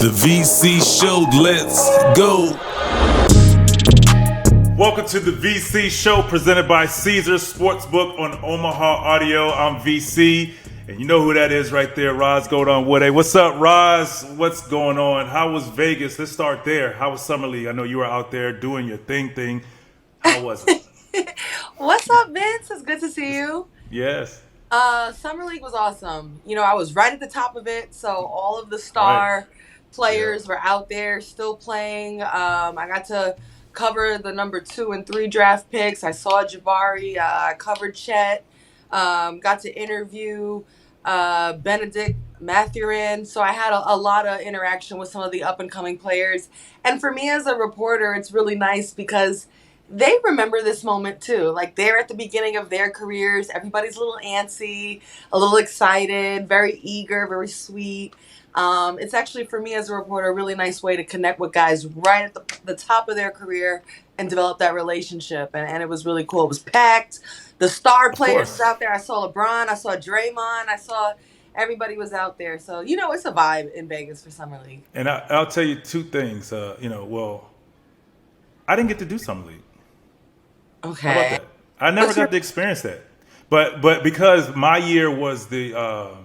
The VC Show, let's go. Welcome to the VC Show presented by Caesars Sportsbook on Omaha Audio. I'm VC, and you know who that is right there, Roz Gold-Onwude. Hey, what's up, Roz? What's going on? How was Vegas? Let's start there. How was Summer League? I know you were out there doing your thing. How was it? What's up, Vince? It's good to see you. Yes. Summer League was awesome. You know, I was right at the top of it, so all of the star players were out there still playing. I got to cover the number 2 and 3 draft picks. I saw Jabari. I covered Chet. Got to interview Benedict Mathurin. So I had a lot of interaction with some of the up-and-coming players. And for me as a reporter, it's really nice because they remember this moment too. Like, they're at the beginning of their careers. Everybody's a little antsy, a little excited, very eager, very sweet. It's actually, for me as a reporter, a really nice way to connect with guys right at the top of their career and develop that relationship. And it was really cool. It was packed. The star players was out there. I saw LeBron. I saw Draymond. I saw everybody was out there. So, you know, it's a vibe in Vegas for Summer League. And I'll tell you two things. I didn't get to do Summer League. Okay. How about that? I never got to experience that. But because my year was the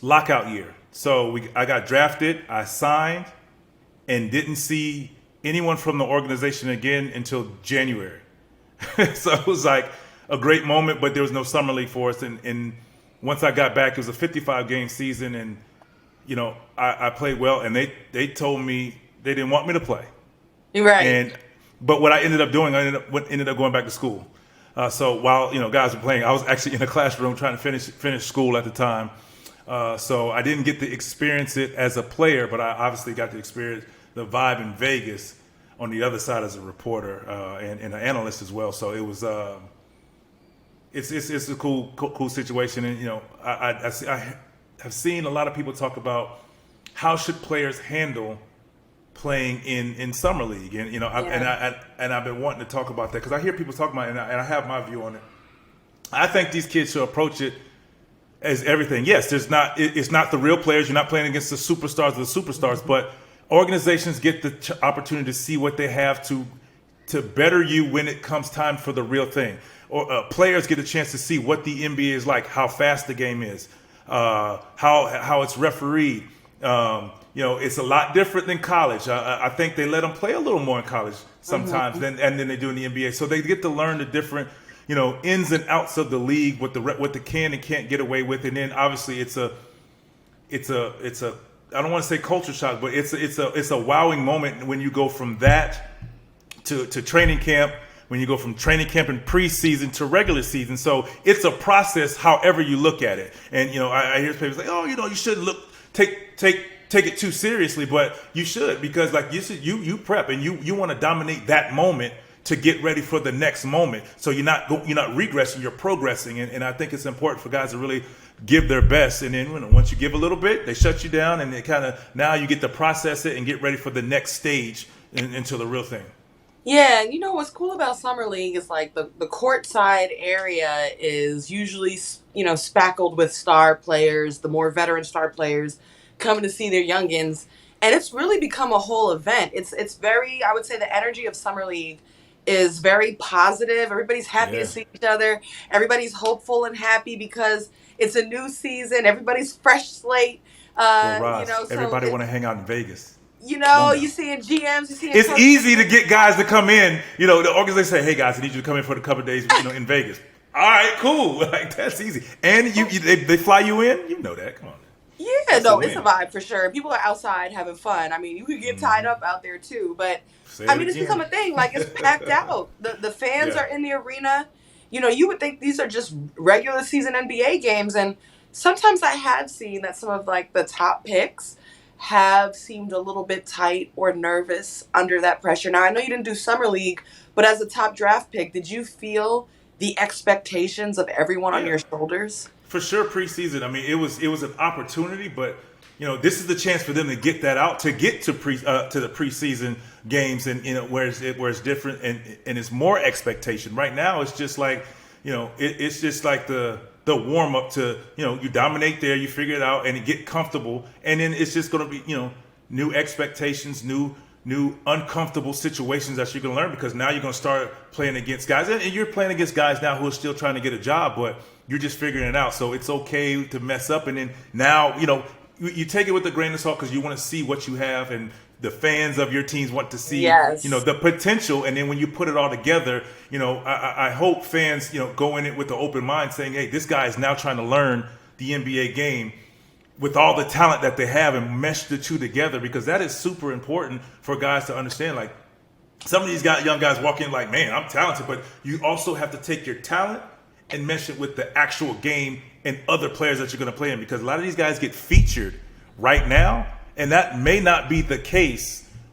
lockout year. So I got drafted, I signed, and didn't see anyone from the organization again until January. So it was like a great moment, but there was no Summer League for us. And once I got back, it was a 55-game season, and you know I played well. And they told me they didn't want me to play. Right. But what I ended up doing, I ended up going back to school. So while guys were playing, I was actually in a classroom trying to finish school at the time. So I didn't get to experience it as a player, but I obviously got to experience the vibe in Vegas on the other side as a reporter and an analyst as well. So it was it's a cool situation, and I have seen a lot of people talk about how should players handle playing in Summer League, and I've been wanting to talk about that because I hear people talk about it, and I have my view on it. I think these kids should approach it as everything. Yes, it's not the real players. You're not playing against the superstars of the superstars, but organizations get the opportunity to see what they have to better you when it comes time for the real thing. Or players get a chance to see what the NBA is like, how fast the game is, how it's refereed. It's a lot different than college. I think they let them play a little more in college sometimes than they do in the NBA. So they get to learn the different ins and outs of the league, what the can and can't get away with, and then obviously it's a I don't want to say culture shock, but it's a wowing moment when you go from that to training camp, when you go from training camp and preseason to regular season. So it's a process, however you look at it. And I hear people say, oh, you shouldn't take it too seriously, but you should, because like you prep and you want to dominate that moment to get ready for the next moment. So you're not regressing, you're progressing. And I think it's important for guys to really give their best. And then once you give a little bit, they shut you down, and they kind of, now you get to process it and get ready for the next stage into the real thing. Yeah, and what's cool about Summer League is like the courtside area is usually, spackled with star players, the more veteran star players coming to see their youngins. And it's really become a whole event. It's very, I would say the energy of Summer League is very positive. Everybody's happy to see each other. Everybody's hopeful and happy because it's a new season. Everybody's fresh slate. Roz, everybody want to hang out in Vegas. You see in GMs, you see in it's easy to get guys to come in. The organization say, "Hey guys, I need you to come in for a couple of days, in Vegas." All right, cool. Like, that's easy. And they fly you in. You know that. Come on. Yeah, it's a vibe for sure. People are outside having fun. I mean, you could get tied up out there too, but it's become a thing. Like, it's packed out. The fans are in the arena. You would think these are just regular season NBA games, and sometimes I have seen that some of like the top picks have seemed a little bit tight or nervous under that pressure. Now, I know you didn't do Summer League, but as a top draft pick, did you feel the expectations of everyone on your shoulders? For sure, preseason. I mean, it was an opportunity, but this is the chance for them to get that out, to get to the preseason games, and where it's different and it's more expectation. Right now, it's just like it's just like the warm up to you dominate there, you figure it out, and you get comfortable, and then it's just going to be new expectations, new uncomfortable situations that you're going to learn, because now you're going to start playing against guys, and you're playing against guys now who are still trying to get a job, but you're just figuring it out. So it's okay to mess up, and then now you take it with a grain of salt because you want to see what you have, and the fans of your teams want to see the potential. And then when you put it all together, I hope fans go in it with an open mind, saying, hey, this guy is now trying to learn the NBA game with all the talent that they have, and mesh the two together, because that is super important for guys to understand. Like, some of these young guys walk in like, man, I'm talented, but you also have to take your talent and mesh it with the actual game and other players that you're going to play in, because a lot of these guys get featured right now, and that may not be the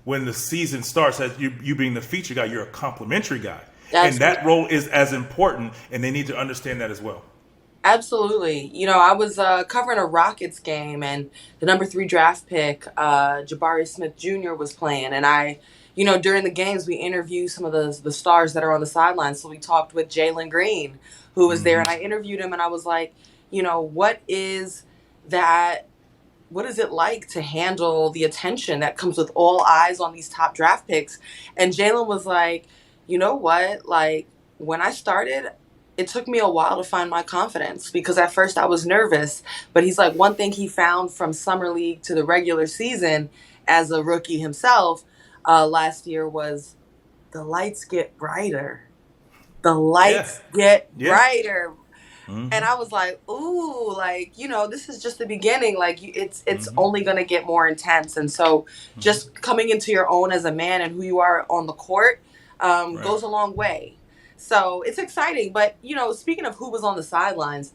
when the season starts. As you being the feature guy, you're a complimentary guy. That role is as important, and they need to understand that as well. Absolutely. I was covering a Rockets game, and the number 3 draft pick, Jabari Smith Jr. was playing. And during the games, we interview some of the stars that are on the sidelines. So we talked with Jalen Green, who was there, and I interviewed him, and I was like, what is it like to handle the attention that comes with all eyes on these top draft picks? And Jalen was like, you know what? Like, when I started, it took me a while to find my confidence, because at first I was nervous. But he's like, one thing he found from summer league to the regular season as a rookie himself last year was the lights get brighter. The lights get brighter. Mm-hmm. And I was like, ooh, like, this is just the beginning. Like, it's only going to get more intense. And so just coming into your own as a man and who you are on the court goes a long way. So it's exciting. But, speaking of who was on the sidelines,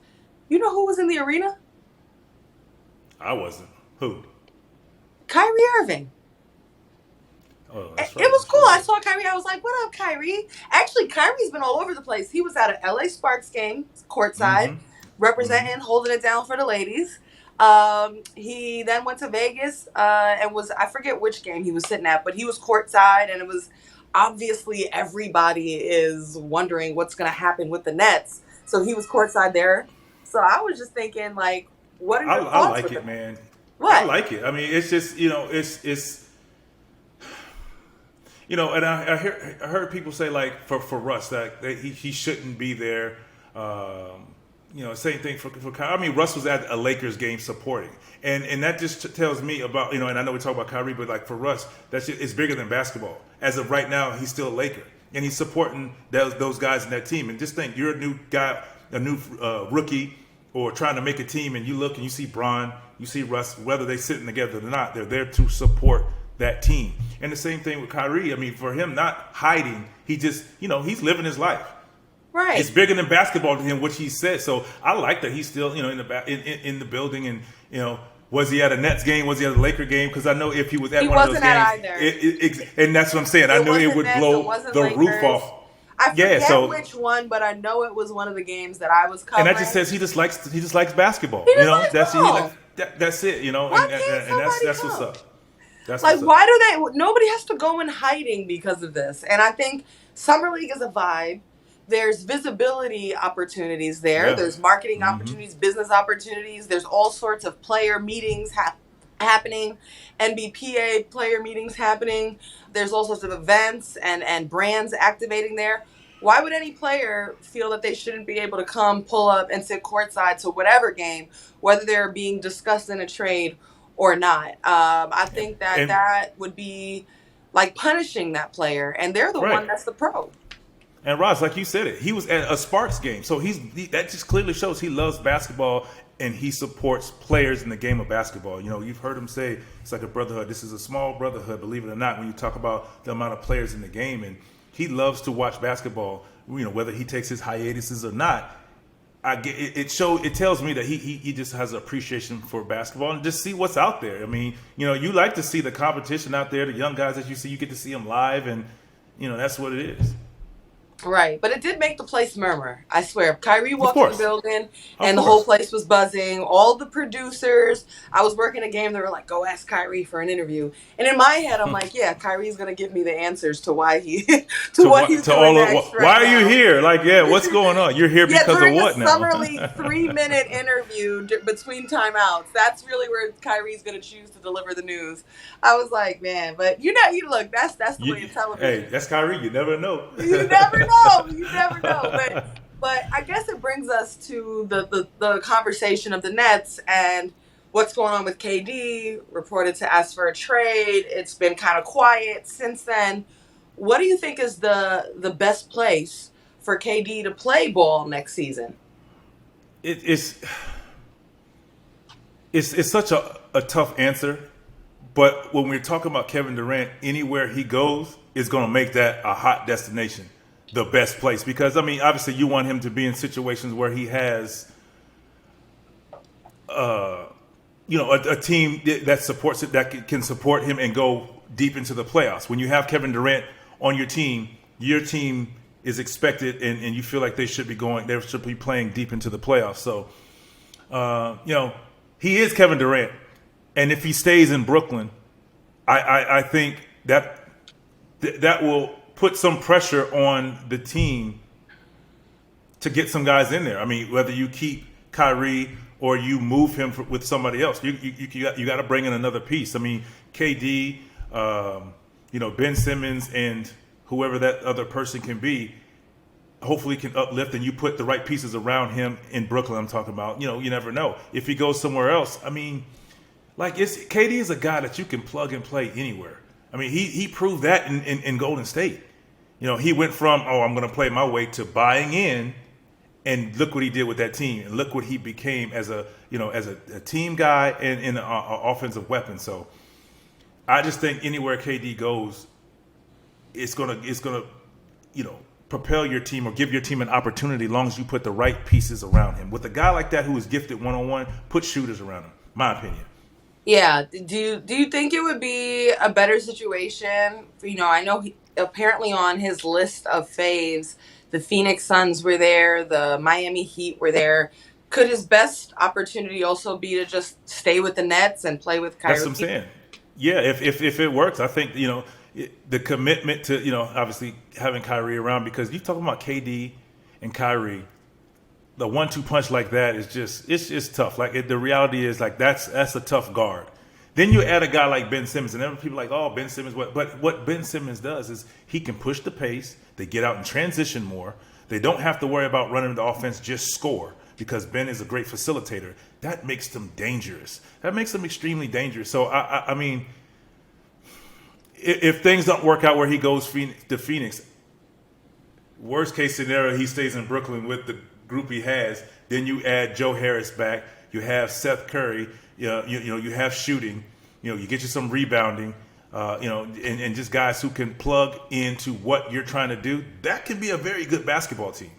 who was in the arena? I wasn't. Who? Kyrie Irving. Oh, that's right. It was cool. I saw Kyrie. I was like, what up, Kyrie? Actually, Kyrie's been all over the place. He was at an LA Sparks game, courtside, representing, holding it down for the ladies. He then went to Vegas and I forget which game he was sitting at, but he was courtside, and it was obviously everybody is wondering what's going to happen with the Nets. So he was courtside there. So I was just thinking, like, what are your thoughts? I like it, man. What? I like it. I mean, it's just, it's and I heard people say, like, for Russ, that he shouldn't be there. Same thing for Kyrie. I mean, Russ was at a Lakers game supporting, and that just tells me about, and I know we talk about Kyrie, but like for Russ, it's bigger than basketball. As of right now, he's still a Laker, and he's supporting those guys in that team. And just think, you're a new guy, a new rookie, or trying to make a team, and you look and you see Bron, you see Russ, whether they're sitting together or not, they're there to support that team. And the same thing with Kyrie. I mean, for him, not hiding, he just, he's living his life. Right. It's bigger than basketball to him, which he said. So I like that he's still, in the building. And was he at a Nets game? Was he at a Laker game? Because I know if he was at one of those games, and that's what I'm saying. I know it would blow the roof off. I forget which one, but I know it was one of the games that I was covering. And that just says he just likes basketball. That's it. And that's what's up. That's like, why do nobody has to go in hiding because of this? And I think Summer League is a vibe. There's visibility opportunities there. Yeah. There's marketing opportunities, business opportunities. There's all sorts of player meetings happening, NBPA player meetings happening. There's all sorts of events and brands activating there. Why would any player feel that they shouldn't be able to come, pull up, and sit courtside to whatever game, whether they're being discussed in a trade or not? I think that would be like punishing that player, and they're the one that's the pro. And Roz, like you said, he was at a Sparks game, so that just clearly shows he loves basketball and he supports players in the game of basketball. You've heard him say it's like a brotherhood. This is a small brotherhood, believe it or not, when you talk about the amount of players in the game. And he loves to watch basketball, whether he takes his hiatuses or not. It tells me that he just has an appreciation for basketball and just see what's out there. I mean, you like to see the competition out there, the young guys that you see, you get to see them live, and that's what it is. Right, but it did make the place murmur. I swear, Kyrie Of walked in the course, building, of and the whole course. place was buzzing. All the producers, I was working a game. They were like, "Go ask Kyrie for an interview." And in my head, I'm like, "Yeah, Kyrie's gonna give me the answers to why he, to To what what? he's To doing all of next why right are you now." here? Like, yeah, what's going on? You're here Yeah, because of during a what now? summer league 3-minute interview between timeouts, that's really where Kyrie's gonna choose to deliver the news. I was like, man, but you look, that's the way of Hey, television. that's Kyrie. You never know. You never know. You never know. But I guess it brings us to the conversation of the Nets and what's going on with KD, reported to ask for a trade. It's been kind of quiet since then. What do you think is the best place for KD to play ball next season? It, it's such a tough answer, but when we're talking about Kevin Durant, anywhere he goes is going to make that a hot destination, the best place. Because I mean, obviously, you want him to be in situations where he has, a team that supports it, that can support him and go deep into the playoffs. When you have Kevin Durant on your team is expected, and you feel like they should be playing deep into the playoffs. So, he is Kevin Durant, and if he stays in Brooklyn, I think that will put some pressure on the team to get some guys in there. I mean, whether you keep Kyrie or you move him with somebody else, you got to bring in another piece. I mean, KD, Ben Simmons, and whoever that other person can be, hopefully can uplift, and you put the right pieces around him in Brooklyn. I'm talking about, you never know. If he goes somewhere else, I mean, KD is a guy that you can plug and play anywhere. I mean, he proved that in Golden State. He went from, I'm going to play my way, to buying in, and look what he did with that team, and look what he became as a team guy and an offensive weapon. So I just think anywhere KD goes, it's gonna propel your team or give your team an opportunity, as long as you put the right pieces around him. With a guy like that who is gifted one-on-one, put shooters around him. My opinion. Yeah. Do you think it would be a better situation? I know apparently on his list of faves, the Phoenix Suns were there, the Miami Heat were there. Could his best opportunity also be to just stay with the Nets and play with Kyrie? That's what I'm saying. Yeah, if it works, I think the commitment to obviously having Kyrie around, because you're talking about KD and Kyrie, the 1-2 punch like that is just tough. The reality is, that's a tough guard. Then you add a guy like Ben Simmons, and then people are like, oh, Ben Simmons. But what Ben Simmons does is he can push the pace. They get out and transition more. They don't have to worry about running the offense, just score, because Ben is a great facilitator. That makes them dangerous. That makes them extremely dangerous. So, I mean, if things don't work out where he goes to Phoenix, worst case scenario, he stays in Brooklyn with the group he has. Then you add Joe Harris back. You have Seth Curry. You have shooting. You get you some rebounding. And just guys who can plug into what you're trying to do. That can be a very good basketball team.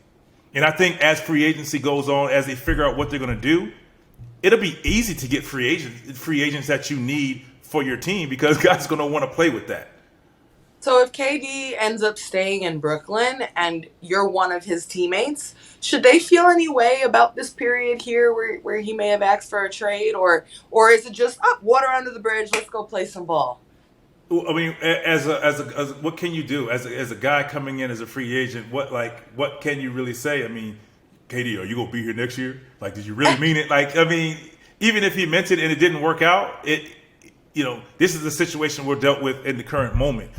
And I think as free agency goes on, as they figure out what they're going to do, it'll be easy to get free agents that you need for your team, because guys are going to want to play with that. So if KD ends up staying in Brooklyn and you're one of his teammates, should they feel any way about this period here where he may have asked for a trade, or is it just water under the bridge, let's go play some ball? I mean, as what can you do as a guy coming in as a free agent? What can you really say? I mean, KD, are you gonna be here next year? Did you really mean it? I mean, even if he meant it and it didn't work out, this is the situation we're dealt with in the current moment.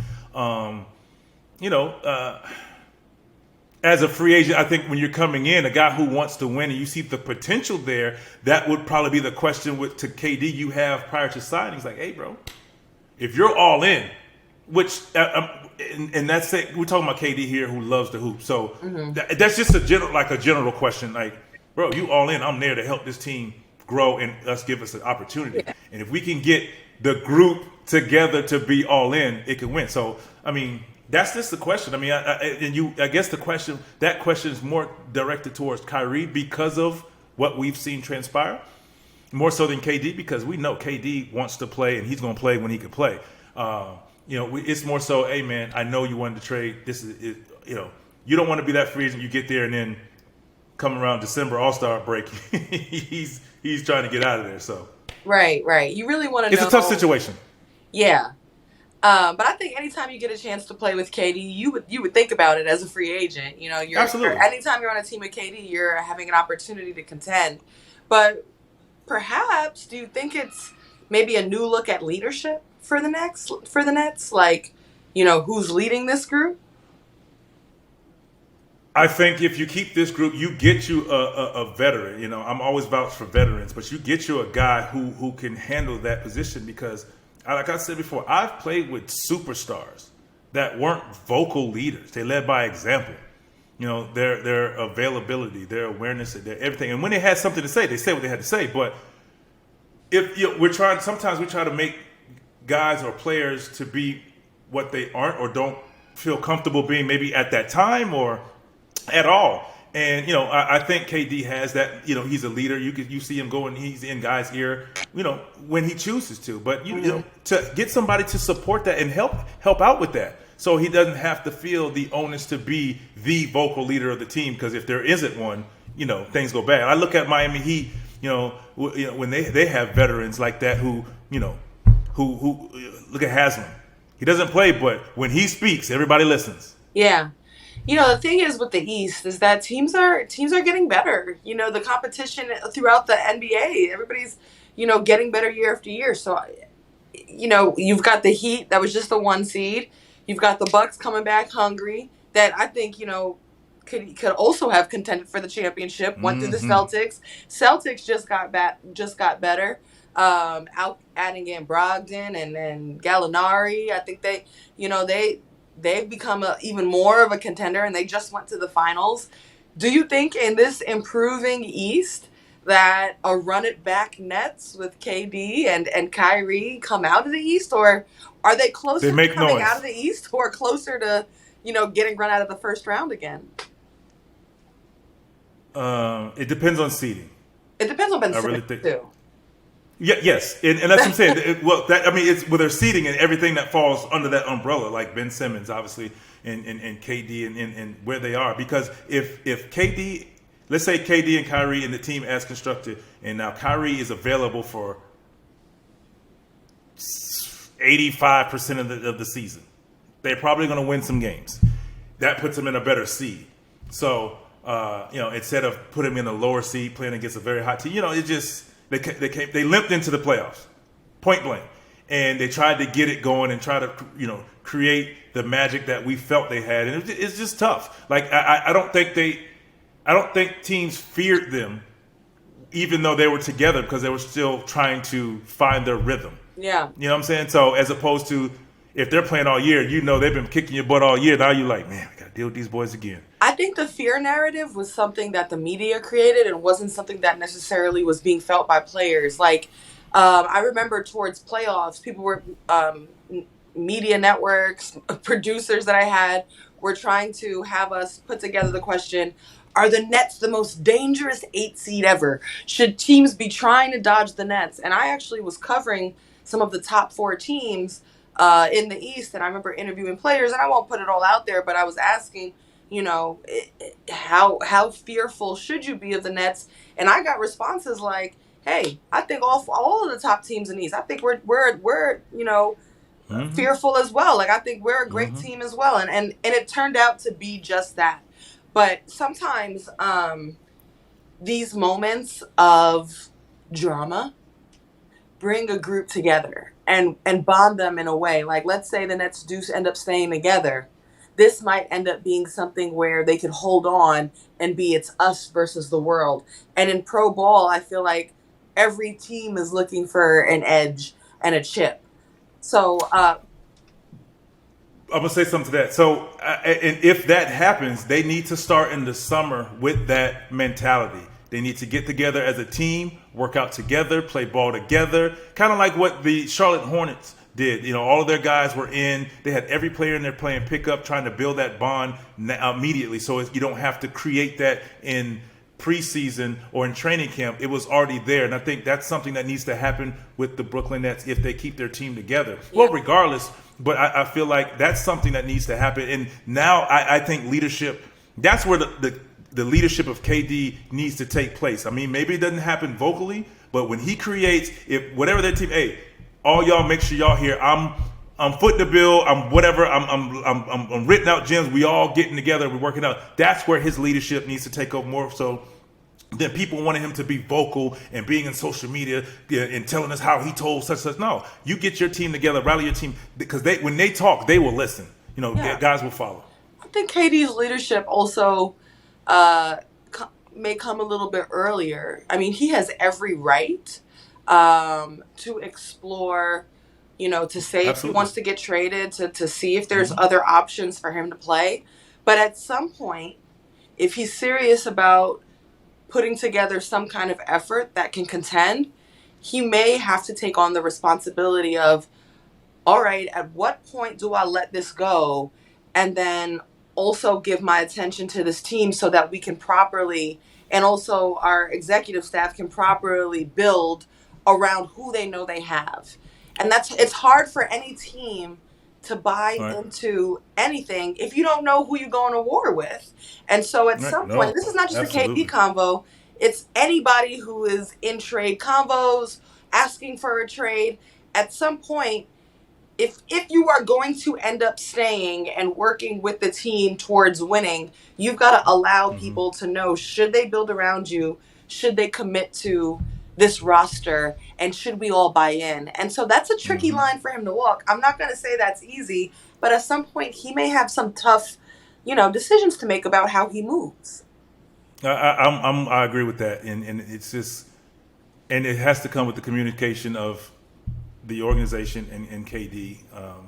As a free agent, I think when you're coming in, a guy who wants to win and you see the potential there, that would probably be the question to KD you have prior to signing. He's like, hey, bro, if you're all in, which and that's it, we're talking about KD here, who loves the hoop. So that's just a general question. Bro, you all in? I'm there to help this team grow and give us an opportunity. Yeah. And if we can get the group together to be all in, it can win. So, I mean, that's just the question. I mean, I guess that question is more directed towards Kyrie because of what we've seen transpire, more so than KD, because we know KD wants to play and he's going to play when he can play. It's more so, hey man, I know you wanted to trade. This is, you don't want to be that free agent. You get there and then come around December All-Star break, he's trying to get out of there. So right. You really want to know. It's a tough situation. Yeah. But I think anytime you get a chance to play with KD, you would think about it as a free agent. You know, Absolutely. Anytime you're on a team with KD, you're having an opportunity to contend. But perhaps, do you think it's maybe a new look at leadership for the Nets? Like, you know, who's leading this group? I think if you keep this group, you get you a veteran. You know, I'm always vouched for veterans, but you get you a guy who can handle that position because, like I said before, I've played with superstars that weren't vocal leaders. They led by example. You know, their availability, their awareness, their everything. And when they had something to say, they said what they had to say. But if sometimes we try to make guys or players to be what they aren't or don't feel comfortable being maybe at that time or at all. And, you know, I think KD has that. You know, he's a leader. You see him going, he's in guys' ear, you know, when he chooses to. But, you know, to get somebody to support that and help out with that so he doesn't have to feel the onus to be the vocal leader of the team, because if there isn't one, you know, things go bad. I look at Miami Heat, you know when they have veterans like that who look at Haslam. He doesn't play, but when he speaks, everybody listens. Yeah. You know, the thing is with the East is that teams are getting better. You know, the competition throughout the NBA, everybody's, you know, getting better year after year. So, you know, you've got the Heat that was just the 1 seed. You've got the Bucks coming back hungry that I think, you know, could also have contended for the championship. Went through the Celtics. Celtics just got better. Adding in Brogdon and Gallinari. I think they've become even more of a contender, and they just went to the finals. Do you think in this improving East that a run-it-back Nets with KD and Kyrie come out of the East, or are they closer to coming out of the East, or closer to, you know, getting run out of the first round again? It depends on seeding. It depends on Ben Simmons, too. Yeah, yes, and that's what I'm saying. It's with their seeding and everything that falls under that umbrella, like Ben Simmons, obviously, and KD and where they are. Because if KD, let's say KD and Kyrie and the team as constructed, and now Kyrie is available for 85% of the season, they're probably going to win some games. That puts them in a better seed. So, you know, instead of putting them in a lower seed playing against a very hot team, you know, it just. They limped into the playoffs, point blank, and they tried to get it going and try to, you know, create the magic that we felt they had, and it's just tough. Like I don't think teams feared them, even though they were together, because they were still trying to find their rhythm. Yeah, you know what I'm saying. So as opposed to if they're playing all year, you know they've been kicking your butt all year. Now you're like, man, we got to deal with these boys again. I think the fear narrative was something that the media created and wasn't something that necessarily was being felt by players. Like, I remember towards playoffs, people were, media networks, producers that I had were trying to have us put together the question, are the Nets the most dangerous 8 seed ever? Should teams be trying to dodge the Nets? And I actually was covering some of the top 4 teams in the East, and I remember interviewing players, and I won't put it all out there, but I was asking, you know, how fearful should you be of the Nets? And I got responses like, "Hey, I think all of the top teams in the East, I think we're you know, fearful as well. Like I think we're a great team as well." And it turned out to be just that. But sometimes these moments of drama bring a group together and bond them in a way. Like, let's say the Nets do end up staying together. This might end up being something where they could hold on and be it's us versus the world. And in pro ball, I feel like every team is looking for an edge and a chip. So I'm going to say something to that. So and if that happens, they need to start in the summer with that mentality. They need to get together as a team, work out together, play ball together, kind of like what the Charlotte Hornets did. You know, all of their guys were in. They had every player in there playing pickup, trying to build that bond immediately, so you don't have to create that in preseason or in training camp. It was already there, and I think that's something that needs to happen with the Brooklyn Nets if they keep their team together. Yeah. Well, regardless, but I feel like that's something that needs to happen. And now I think leadership That's where the leadership of KD needs to take place. I mean, maybe it doesn't happen vocally, but when he creates, if whatever their team, hey, all y'all make sure y'all hear, I'm footing the bill, I'm whatever, I'm written out gems, we all getting together, we're working out. That's where his leadership needs to take over more so than people wanting him to be vocal and being in social media and telling us how he told such. No, you get your team together, rally your team, because when they talk, they will listen. Guys will follow. I think KD's leadership also may come a little bit earlier. I mean, he has every right to explore, to say if he wants to get traded, to see if there's other options for him to play. But at some point, if he's serious about putting together some kind of effort that can contend, he may have to take on the responsibility of, all right, at what point do I let this go? And then also give my attention to this team so that we can properly, and also our executive staff can properly build around who they know they have. And it's hard for any team to buy into anything if you don't know who you're going to war with. And so at some point, this is not just a KD convo, it's anybody who is in trade convos, asking for a trade. At some point, if you are going to end up staying and working with the team towards winning, you've got to allow people to know, should they build around you? Should they commit to this roster? And should we all buy in? And so that's a tricky line for him to walk. I'm not going to say that's easy, but at some point he may have some tough, decisions to make about how he moves. I agree with that. And it's just, and it has to come with the communication of the organization and KD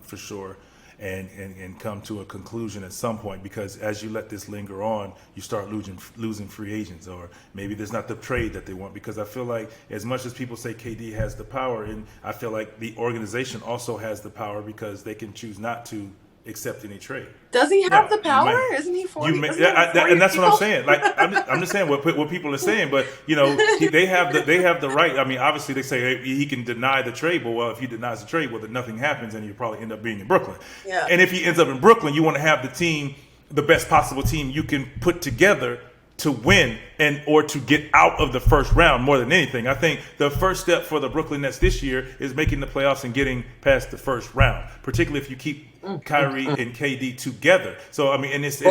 for sure, and come to a conclusion at some point, because as you let this linger on, you start losing free agents, or maybe there's not the trade that they want, because I feel like as much as people say KD has the power, and I feel like the organization also has the power, because they can choose not to accept any trade. Does he have the power? Isn't he 40? And that's what I'm saying. Like I'm just saying what people are saying, but they have the right. I mean, obviously they say, hey, he can deny the trade, but well, if he denies the trade, well, then nothing happens, and you probably end up being in Brooklyn. Yeah. And if he ends up in Brooklyn, you want to have the team, the best possible team you can put together to win or to get out of the first round more than anything. I think the first step for the Brooklyn Nets this year is making the playoffs and getting past the first round, particularly if you keep Kyrie and KD together. So I mean, and it's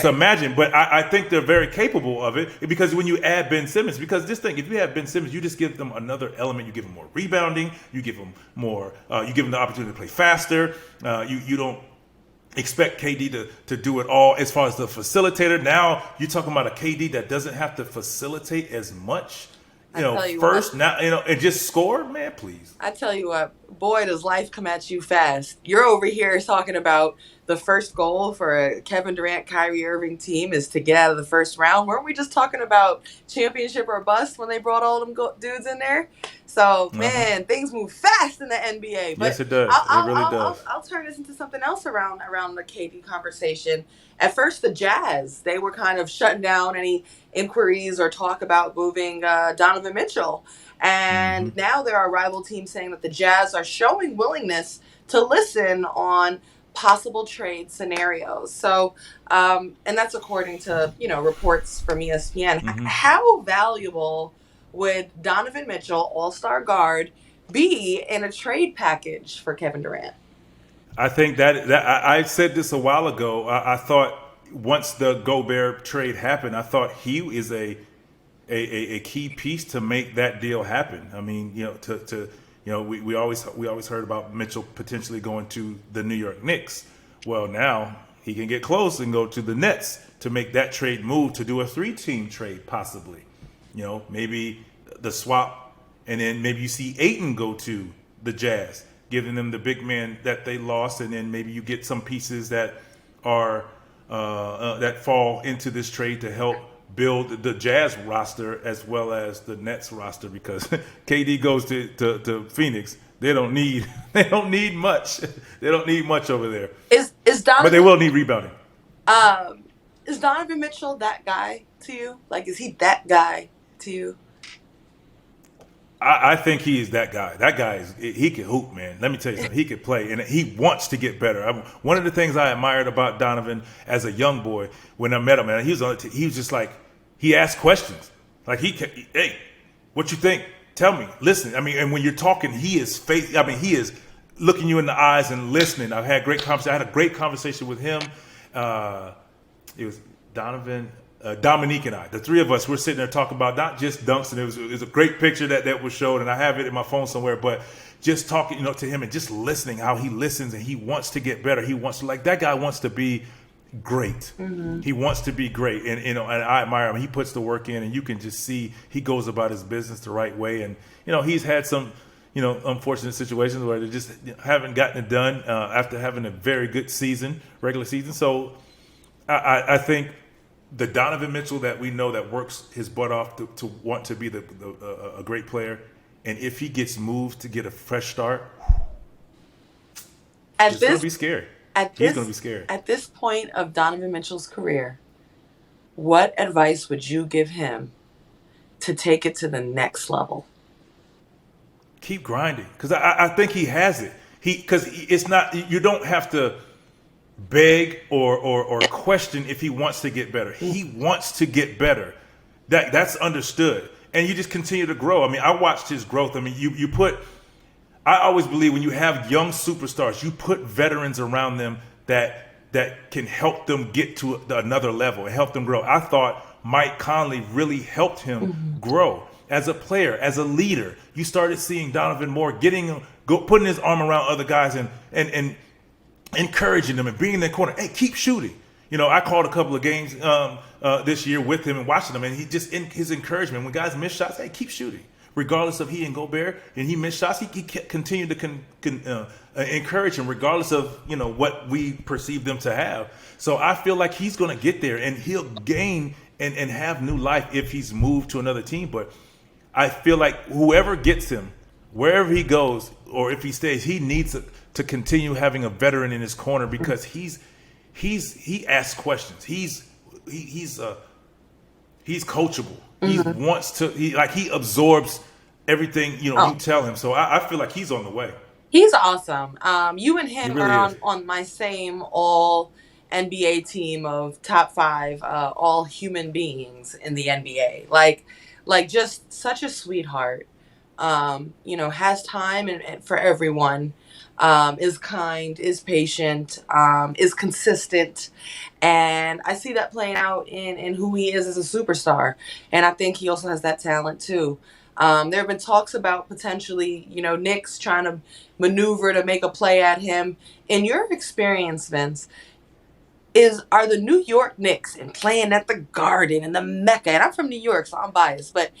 imagined, but I think they're very capable of it, because when you add Ben Simmons, because this thing, if you have Ben Simmons, you just give them another element. You give them more rebounding. You give them more. You give them the opportunity to play faster. You don't expect KD to do it all as far as the facilitator. Now you're talking about a KD that doesn't have to facilitate as much. And just score, man, please. I tell you what, boy, does life come at you fast. You're over here talking about the first goal for a Kevin Durant, Kyrie Irving team is to get out of the first round. Weren't we just talking about championship or bust when they brought all them dudes in there? So, man, things move fast in the NBA. But yes, it does. It really does. I'll turn this into something else around the KD conversation. At first, the Jazz, they were kind of shutting down any inquiries or talk about moving Donovan Mitchell. And now there are rival teams saying that the Jazz are showing willingness to listen on possible trade scenarios. So, and that's according to, reports from ESPN. How valuable would Donovan Mitchell, all-star guard, be in a trade package for Kevin Durant? I think that I said this a while ago. I thought once the Gobert trade happened, I thought he is a key piece to make that deal happen. I mean, we always heard about Mitchell potentially going to the New York Knicks. Well, now he can get close and go to the Nets to make that trade move, to do a 3-team trade possibly. Maybe the swap, and then maybe you see Ayton go to the Jazz, giving them the big man that they lost, and then maybe you get some pieces that are that fall into this trade to help build the Jazz roster as well as the Nets roster, because KD goes to Phoenix. They don't need much. They don't need much over there. Is Donovan, but they will need rebounding. Is Donovan Mitchell that guy to you? Like, is he that guy to you? I think he is that guy. That guy he can hoop, man. Let me tell you something. He could play, and he wants to get better. One of the things I admired about Donovan as a young boy when I met him, man, he was just like, he asked questions. Like hey, what you think? Tell me. Listen. I mean, and when you're talking, he is looking you in the eyes and listening. I had a great conversation with him. It was Donovan. Dominique and I, the three of us, we're sitting there talking about not just dunks, and it was a great picture that was showed, and I have it in my phone somewhere, but just talking, to him and just listening, how he listens and he wants to get better. He wants to, like, that guy wants to be great. Mm-hmm. He wants to be great, and and I admire him. He puts the work in, and you can just see he goes about his business the right way. And he's had some unfortunate situations where they just haven't gotten it done after having a very good regular season. So I think the Donovan Mitchell that we know that works his butt off to want to be a great player, and if he gets moved to get a fresh start, it's going to be scary. He's going to be scary. At this point of Donovan Mitchell's career, what advice would you give him to take it to the next level? Keep grinding, because I think he has it. Because it's not, you don't have to beg or question if he wants to get better. He wants to get better. That's understood. And you just continue to grow. I mean, I watched his growth. I mean, I always believe when you have young superstars, you put veterans around them that can help them get to another level and help them grow. I thought Mike Conley really helped him grow as a player, as a leader. You started seeing Donovan Moore putting his arm around other guys and encouraging them and being in their corner. Hey, keep shooting. I called a couple of games this year with him and watching him, and he just in his encouragement when guys miss shots, hey, keep shooting. Regardless of he and Gobert and he missed shots, he continued to encourage him regardless of what we perceive them to have. So I feel like he's going to get there and he'll gain and have new life if he's moved to another team. But I feel like whoever gets him, wherever he goes, or if he stays, he needs to continue having a veteran in his corner because he asks questions. He's coachable. He wants to. He absorbs everything you tell him. So I feel like he's on the way. He's awesome. You and him really are on my same all NBA team of top 5 all human beings in the NBA. Like just such a sweetheart. Has time and for everyone. Is kind, is patient, is consistent. And I see that playing out in who he is as a superstar. And I think he also has that talent too. There have been talks about potentially, Knicks trying to maneuver to make a play at him. In your experience, Vince, are the New York Knicks and playing at the Garden and the Mecca, and I'm from New York, so I'm biased, but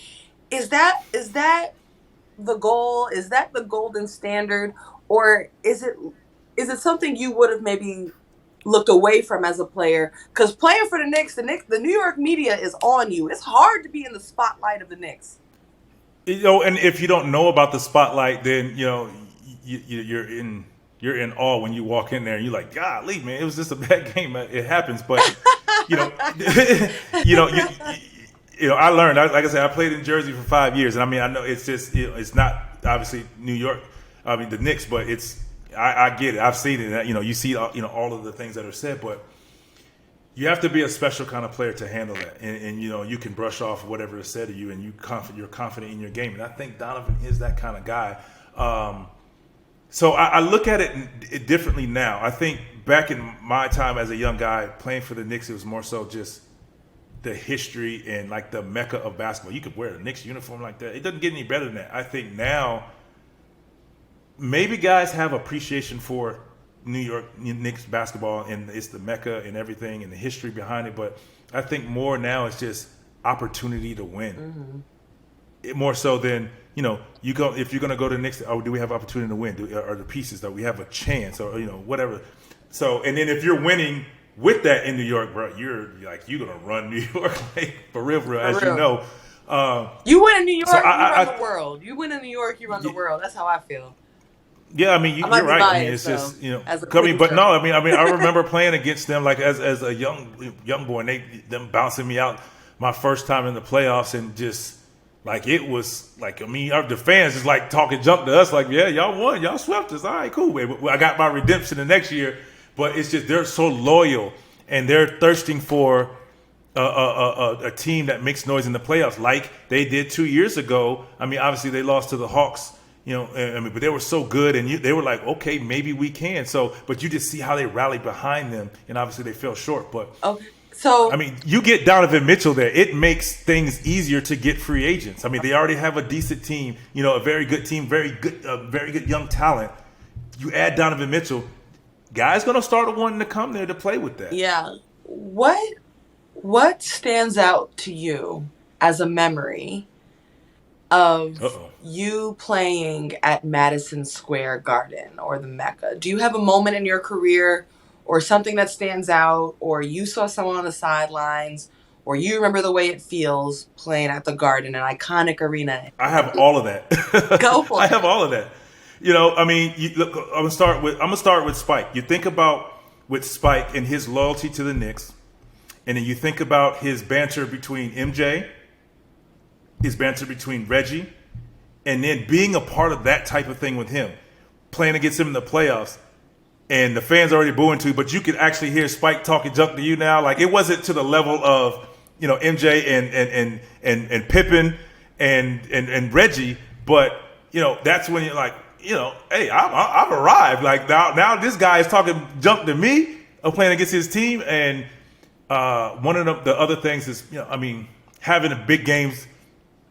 is that the goal? Is that the golden standard? Or is it something you would have maybe looked away from as a player? Because playing for the Knicks, the New York media is on you. It's hard to be in the spotlight of the Knicks. And if you don't know about the spotlight, then you're in awe when you walk in there and you're like, golly, man, it was just a bad game. It happens, but I learned. Like I said, I played in Jersey for 5 years, and I mean, I know it's just it's not obviously New York. I mean, the Knicks, but I get it. I've seen it. You see, all of the things that are said, but you have to be a special kind of player to handle that. And you can brush off whatever is said to you, and you're confident in your game. And I think Donovan is that kind of guy. So I look at it differently now. I think back in my time as a young guy playing for the Knicks, it was more so just the history and like the mecca of basketball. You could wear a Knicks uniform like that. It doesn't get any better than that. I think now, maybe guys have appreciation for New York Knicks basketball, and it's the mecca and everything and the history behind it. But I think more now it's just opportunity to win. More so than, if you're going to go to the Knicks, do we have opportunity to win? Are the pieces that we have a chance or, whatever. So, and then if you're winning with that in New York, bro, you're going to run New York for real, as you know. You win in New York, you run the world. You win in New York, you run the world. That's how I feel. Yeah, I mean, you're right. Biased, I mean, it's just I remember playing against them like as a young boy, and them bouncing me out my first time in the playoffs, and just Like it was like the fans is like talking junk to us. Like, yeah, y'all won, y'all swept us. All right, cool. I got my redemption the next year, but it's just they're so loyal and they're thirsting for a team that makes noise in the playoffs, like they did 2 years ago. I mean, obviously they lost to the Hawks, but they were so good, and they were like, okay, maybe we can. So, but you just see how they rallied behind them, and obviously they fell short. But okay. So I mean, you get Donovan Mitchell there, it makes things easier to get free agents. I mean, they already have a decent team, a very good team, very good young talent. You add Donovan Mitchell, guys gonna start wanting to come there to play with that. Yeah. What stands out to you as a memory of you playing at Madison Square Garden or the Mecca? Do you have a moment in your career or something that stands out, or you saw someone on the sidelines, or you remember the way it feels playing at the Garden, an iconic arena? I have all of that. Go for it. I have all of that. I mean, look, I'm gonna start with Spike. You think about with Spike and his loyalty to the Knicks, and then you think about his banter between MJ, his banter between Reggie, and then being a part of that type of thing with him, playing against him in the playoffs. And the fans already booing too, but you can actually hear Spike talking junk to you now. Like it wasn't to the level of MJ and Pippen and Reggie, but that's when you're like, hey, I've arrived. Like now this guy is talking junk to me. I'm playing against his team, and one of the other things is having a big games,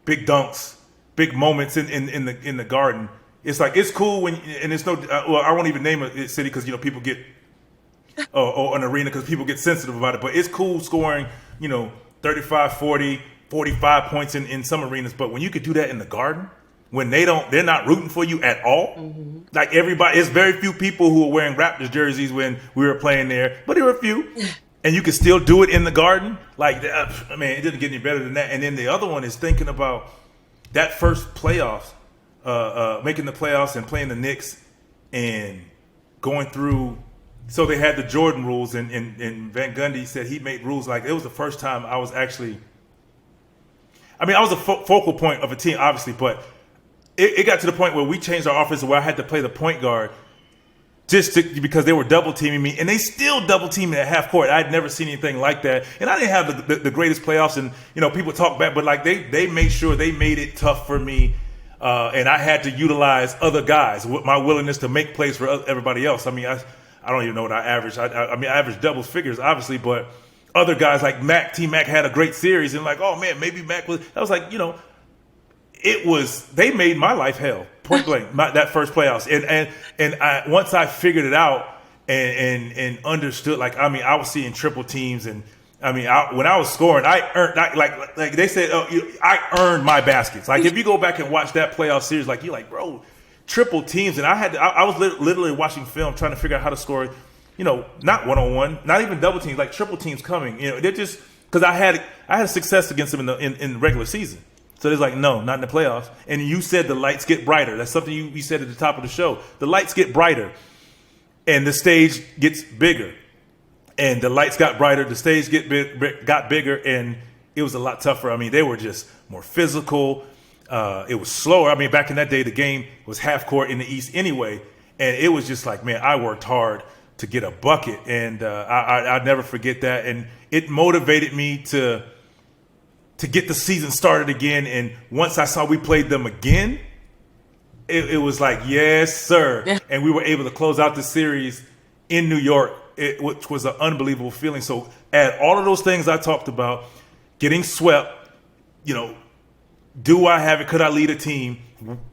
big dunks, big moments in the Garden. It's like, it's cool when, and it's no, I won't even name a city because, people get, or an arena because people get sensitive about it, but it's cool scoring, 35, 40, 45 points in some arenas. But when you could do that in the Garden, when they're not rooting for you at all. Mm-hmm. Like everybody, it's very few people who are wearing Raptors jerseys when we were playing there, but there were a few. And you can still do it in the Garden. Like, it didn't get any better than that. And then the other one is thinking about that first playoffs. Making the playoffs and playing the Knicks and going through. So they had the Jordan rules, and Van Gundy said he made rules like it was the first time I was actually. I was a focal point of a team, obviously, but it got to the point where we changed our offense where I had to play the point guard because they were double teaming me, and they still double teaming at half court. I'd never seen anything like that, and I didn't have the greatest playoffs, and people talk back, but like they made sure they made it tough for me. And I had to utilize other guys with my willingness to make plays for everybody else. I don't even know what I averaged. I averaged double figures, obviously, but other guys like T-Mac had a great series, and like, oh man, maybe Mac was. I was like, they made my life hell, point blank. That first playoffs, and once I figured it out and understood, like, I was seeing triple teams and. When I was scoring, I earned like they said, I earned my baskets. Like if you go back and watch that playoff series, like you're like, bro, triple teams, and I was literally watching film trying to figure out how to score, not one-on-one, not even double teams, like triple teams coming. They're just because I had success against them in the regular season. So it's like, no, not in the playoffs. And you said the lights get brighter. That's something you said at the top of the show. The lights get brighter, and the stage gets bigger. And the lights got brighter, the stage got bigger, and it was a lot tougher. They were just more physical. It was slower. Back in that day, the game was half court in the East anyway, and it was just like, man, I worked hard to get a bucket, and I'll never forget that. And it motivated me to get the season started again. And once I saw we played them again, it was like, yes, sir. Yeah. And we were able to close out the series in New York. Which was an unbelievable feeling. So add all of those things I talked about, getting swept, do I have it? Could I lead a team?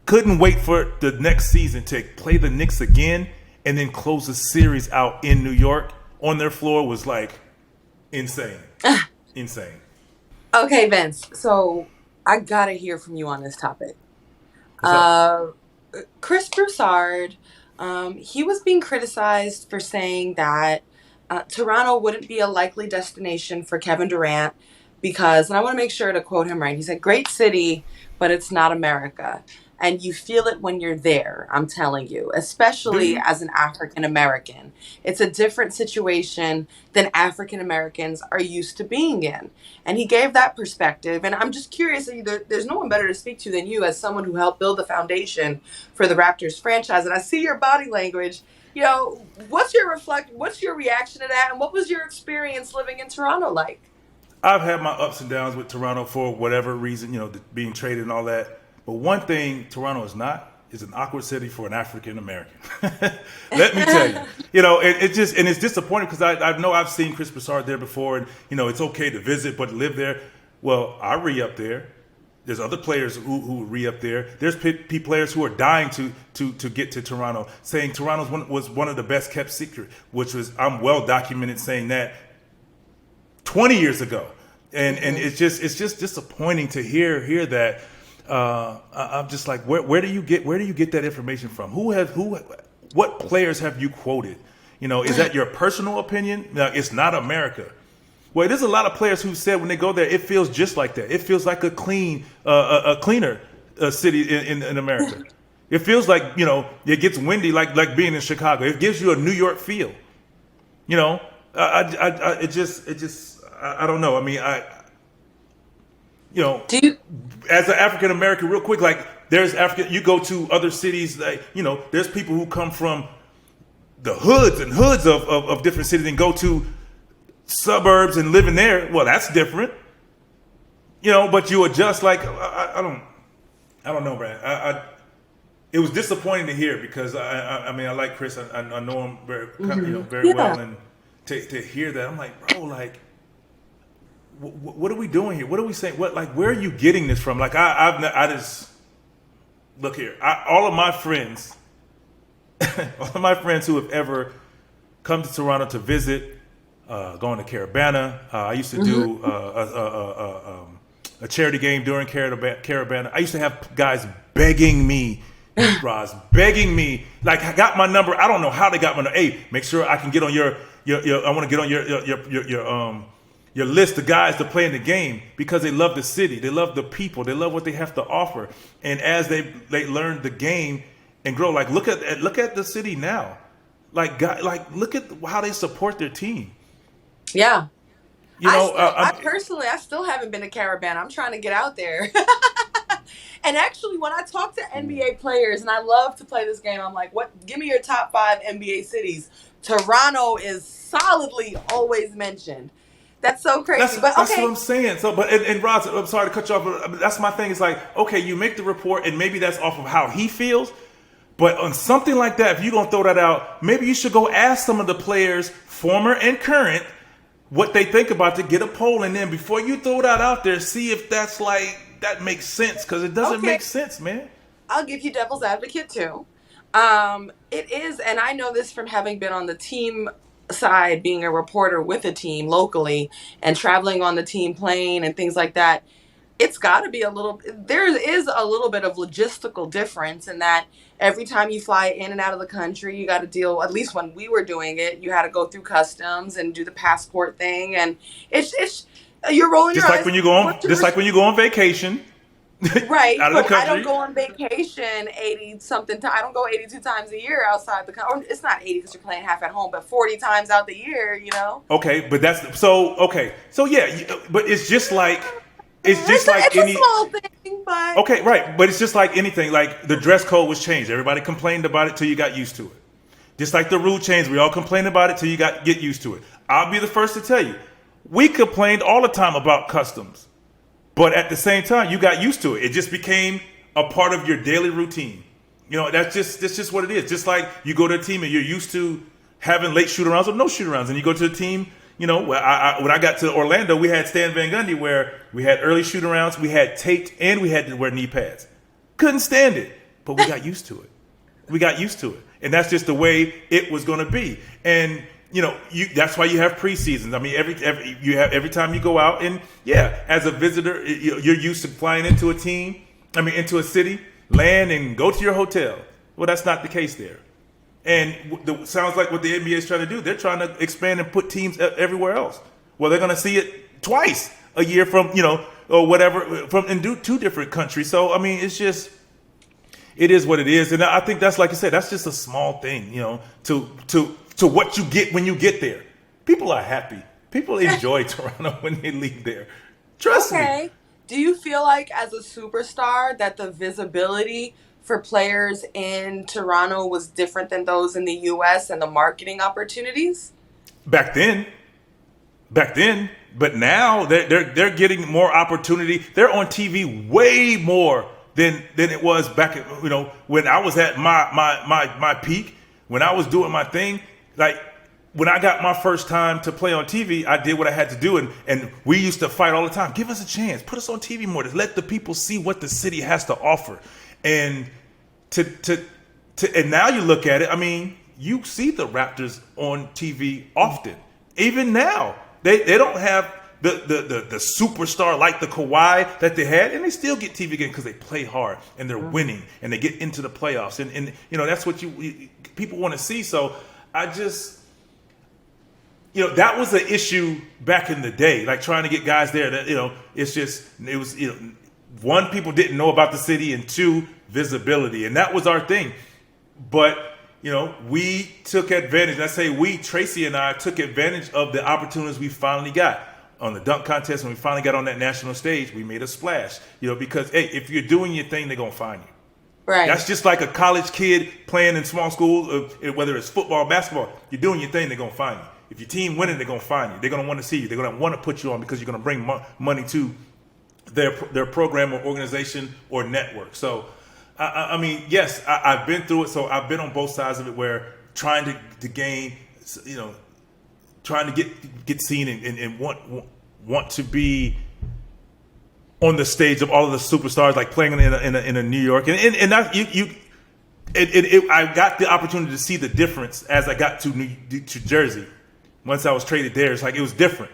Couldn't wait for the next season to play the Knicks again and then close the series out in New York on their floor was like insane. Insane. Okay, Vince. So I got to hear from you on this topic. Chris Broussard, he was being criticized for saying that Toronto wouldn't be a likely destination for Kevin Durant because, and I want to make sure to quote him right, he said, great city, but it's not America. and you feel it when you're there. I'm telling you, especially as an African American, it's a different situation than African Americans are used to being in. And he gave that perspective. And I'm just curious, there's no one better to speak to than you as someone who helped build the foundation for the Raptors franchise. And I see your body language. What's your reaction to that? And what was your experience living in Toronto like? I've had my ups and downs with Toronto for whatever reason, being traded and all that. But one thing Toronto is not is an awkward city for an African American. Let me tell you, it's disappointing because I know I've seen Chris Broussard there before, and it's okay to visit, but live there. Well, I re-up there. There's other players who re-up there. There's players who are dying to get to Toronto, saying Toronto was one of the best kept secret, which was I'm well documented saying that 20 years ago, and it's just disappointing to hear that. I'm just like, where do you get that information from? What players have you quoted? Is that your personal opinion? Now, it's not America. Well, there's a lot of players who said when they go there, it feels just like that. It feels like a cleaner city in America. It feels like it gets windy like being in Chicago. It gives you a New York feel. I don't know. I mean, as an African American, real quick, like there's African. You go to other cities, like there's people who come from the hoods of different cities and go to suburbs and living there. Well, that's different, but you adjust. Like I don't know, Brad. It was disappointing to hear because I mean I like Chris. I know him very well, and to hear that, I'm like, bro, like, what are we doing here? What are we saying? Where are you getting this from? Like I just look here. All of my friends who have ever come to Toronto to visit. Going to Carabana. I used to do a charity game during Carabana. I used to have guys begging me, Roz, like I got my number. I don't know how they got my number. Hey, make sure I can get on your I want to get on your list of guys to play in the game because they love the city, they love the people, they love what they have to offer. And as they learn the game and grow, like look at the city now, like look at how they support their team. Yeah. I personally still haven't been to Carabana. I'm trying to get out there. And actually, when I talk to NBA players, and I love to play this game, I'm like, give me your top 5 NBA cities. Toronto is solidly always mentioned. That's so crazy. That's what I'm saying. So, and Roz, I'm sorry to cut you off, but that's my thing. It's like, okay, you make the report, and maybe that's off of how he feels. But on something like that, if you're going to throw that out, maybe you should go ask some of the players, former and current, what they think about to get a poll, and then before you throw that out there, see if that makes sense, because it doesn't make sense, man. I'll give you devil's advocate too. It is, and I know this from having been on the team side, being a reporter with a team locally and traveling on the team plane and things like that. It's got to be there is a little bit of logistical difference in that every time you fly in and out of the country, you got to deal, at least when we were doing it, you had to go through customs and do the passport thing. And it's you're rolling your eyes. Just like when you go on vacation. Right. Out of the country. I don't go on vacation 80-something times. I don't go 82 times a year outside the country. It's not 80 because you're playing half at home, but 40 times out the year, Okay, but So yeah, but it's just like... It's a small thing, but... Okay, right. But it's just like anything. Like, the dress code was changed. Everybody complained about it till you got used to it. Just like the rule changed. We all complained about it till you get used to it. I'll be the first to tell you. We complained all the time about customs. But at the same time, you got used to it. It just became a part of your daily routine. That's just what it is. Just like you go to a team and you're used to having late shoot-arounds or no shoot-arounds. And you go to a team... when I got to Orlando, we had Stan Van Gundy where we had early shoot-arounds, we had taped, and we had to wear knee pads. Couldn't stand it, but we got used to it. And that's just the way it was going to be. And, that's why you have preseasons. I mean, every time you go out, and as a visitor, you're used to flying into into a city, land, and go to your hotel. Well, that's not the case there. And sounds like what the NBA is trying to do. They're trying to expand and put teams everywhere else. Well, they're going to see it twice a year from, or whatever, and do 2 different countries. So, I mean, it's just, it is what it is. And I think that's, like you said, that's just a small thing, to what you get when you get there. People are happy. People enjoy Toronto when they leave there. Trust me. Do you feel like as a superstar that the visibility for players in Toronto was different than those in the US and the marketing opportunities? Back then, but now they're getting more opportunity. They're on TV way more than it was back when I was at my peak, when I was doing my thing. Like when I got my first time to play on TV, I did what I had to do, and we used to fight all the time. Give us a chance, put us on TV more, to let the people see what the city has to offer. And and now you look at it, I mean, you see the Raptors on TV often. Even now, they don't have the superstar like the Kawhi that they had, and they still get TV again because they play hard and they're winning and they get into the playoffs, and that's what people want to see. So I just, that was an issue back in the day, like trying to get guys there. That it was one, people didn't know about the city, and two, visibility, and that was our thing. But we took advantage. And I say we, Tracy and I, took advantage of the opportunities we finally got on the dunk contest. When we finally got on that national stage, we made a splash. Because hey, if you're doing your thing, they're gonna find you. Right. That's just like a college kid playing in small school, whether it's football, basketball. You're doing your thing, they're gonna find you. If your team winning, they're gonna find you. They're gonna want to see you. They're gonna want to put you on because you're gonna bring money to their program or organization or network. So. I mean, yes, I've been through it. So I've been on both sides of it, where trying to gain, trying to get seen and want to be on the stage of all of the superstars, like playing in a New York, and I got the opportunity to see the difference as I got to Jersey. Once I was traded there, it's like it was different.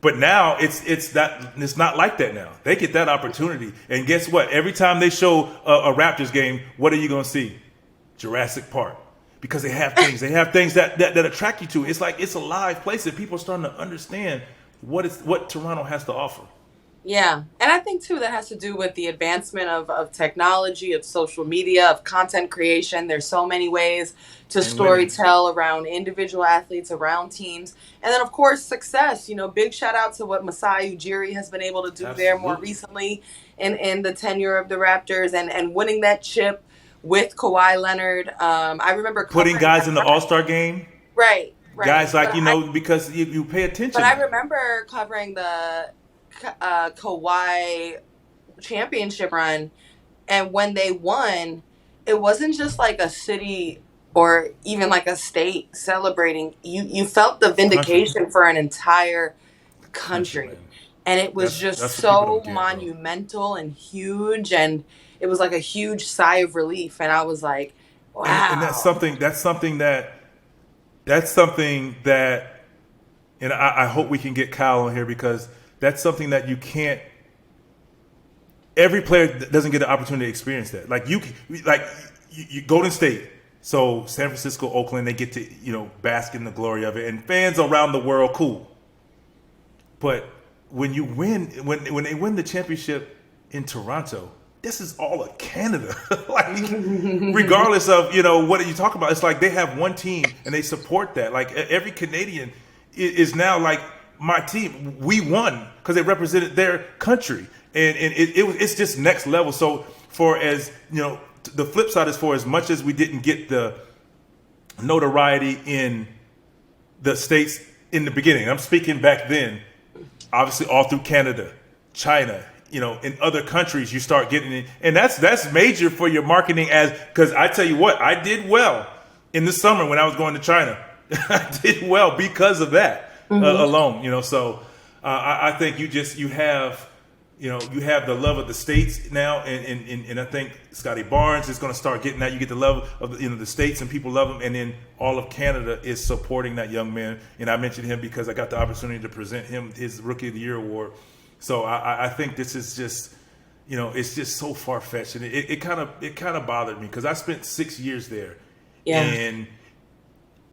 But now it's not like that now. They get that opportunity, and guess what? Every time they show a Raptors game, what are you going to see? Jurassic Park, because they have things. They have things that attract you to. It's like it's a live place that people are starting to understand what Toronto has to offer. Yeah. And I think, too, that has to do with the advancement of technology, of social media, of content creation. There's so many ways to storytell around individual athletes, around teams. And then, of course, success. Big shout out to what Masai Ujiri has been able to do there more recently in the tenure of the Raptors, and winning that chip with Kawhi Leonard. I remember putting guys in the All-Star game. Right. Guys because you pay attention. But I remember covering the Kawhi championship run, and when they won, it wasn't just like a city or even like a state celebrating. You felt the vindication for an entire country, and it was that's so monumental and huge, and it was like a huge sigh of relief. And I was like, wow. And that's something that, and I hope we can get Kyle on here, because that's something that you can't. Every player doesn't get the opportunity to experience that. Like you Golden State, so San Francisco, Oakland, they get to bask in the glory of it, and fans around the world, cool. But when you win, when they win the championship in Toronto, this is all of Canada. Like, regardless of what are you talking about, it's like they have one team and they support that. Like every Canadian is now like, my team, we won because they represented their country, and it's just next level. So for as the flip side is, for as much as we didn't get the notoriety in the States in the beginning, I'm speaking back then, obviously all through Canada, China, in other countries, you start getting it, and that's major for your marketing. Because I tell you what, I did well in the summer when I was going to China. I did well because of that. Alone, so I think you have the love of the States now, and I think Scotty Barnes is going to start getting that. You get the love of the States, and people love him, and then all of Canada is supporting that young man. And I mentioned him because I got the opportunity to present him his Rookie of the Year award. So I think this is just it's just so far fetched, and it kind of bothered me because I spent 6 years there, and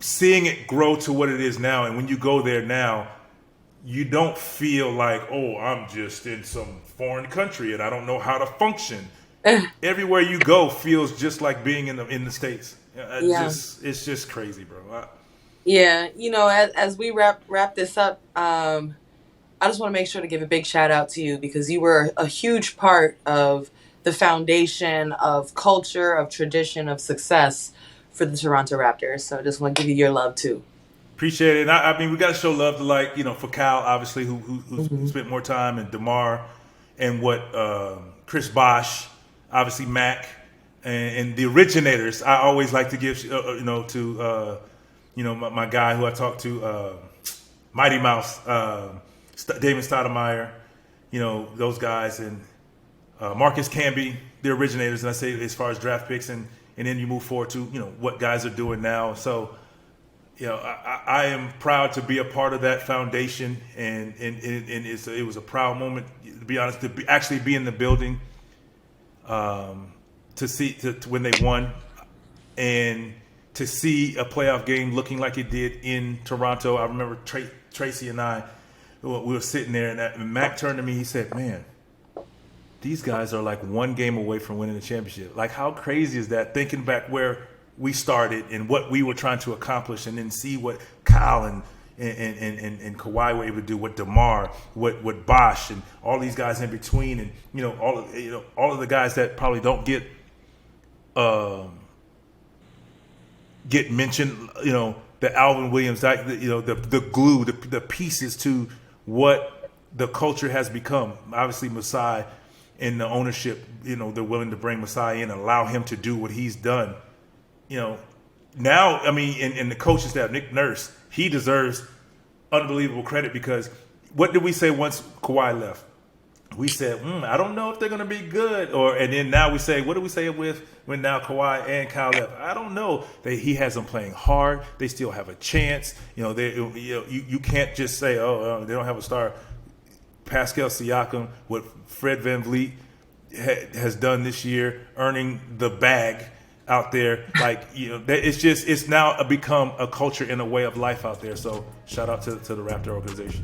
seeing it grow to what it is now. And when you go there now, you don't feel like, oh, I'm just in some foreign country and I don't know how to function. everywhere you go feels just like being in the States. Yeah. It's just crazy, bro. Yeah, as we wrap this up, I just want to make sure to give a big shout out to you because you were a huge part of the foundation of culture, of tradition, of success for the Toronto Raptors. So I just want to give you your love too. Appreciate it. And I mean, we got to show love to for Cal, obviously, who spent more time, and DeMar, and Chris Bosh, obviously Mac, and the originators. I always like to give to my guy who I talked to, Mighty Mouse, David Stoudemire, those guys, and Marcus Camby, the originators. And I say as far as draft picks, and then you move forward to what guys are doing now. So I am proud to be a part of that foundation, and it was a proud moment, to be honest, to actually be in the building, to see when they won, and to see a playoff game looking like it did in Toronto. I remember Tracy and I, we were sitting there, and Mac turned to me. He said, "Man, these guys are like one game away from winning the championship." Like, how crazy is that? Thinking back where we started and what we were trying to accomplish, and then see what Kyle and Kawhi were able to do, what DeMar, what Bosh, and all these guys in between, and all of the guys that probably don't get mentioned. The Alvin Williams, the glue, the pieces to what the culture has become. Obviously, Masai and the ownership, they're willing to bring Masai in and allow him to do what he's done. Now, I mean, and the coaching staff, Nick Nurse, he deserves unbelievable credit, because what did we say once Kawhi left? We said, I don't know if they're going to be good. And then now we say, what do we say when now Kawhi and Kyle left? I don't know. He has them playing hard. They still have a chance. You can't just say, they don't have a star. Pascal Siakam, what Fred VanVleet has done this year, earning the bag out there, it's now become a culture and a way of life out there. So shout out to the Raptor organization.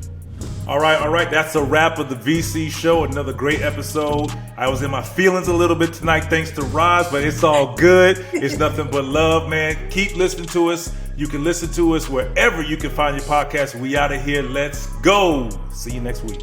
All right. That's a wrap of the VC show. Another great episode. I was in my feelings a little bit tonight, thanks to Roz, but it's all good. It's nothing but love, man. Keep listening to us. You can listen to us wherever you can find your podcast. We out of here. Let's go. See you next week.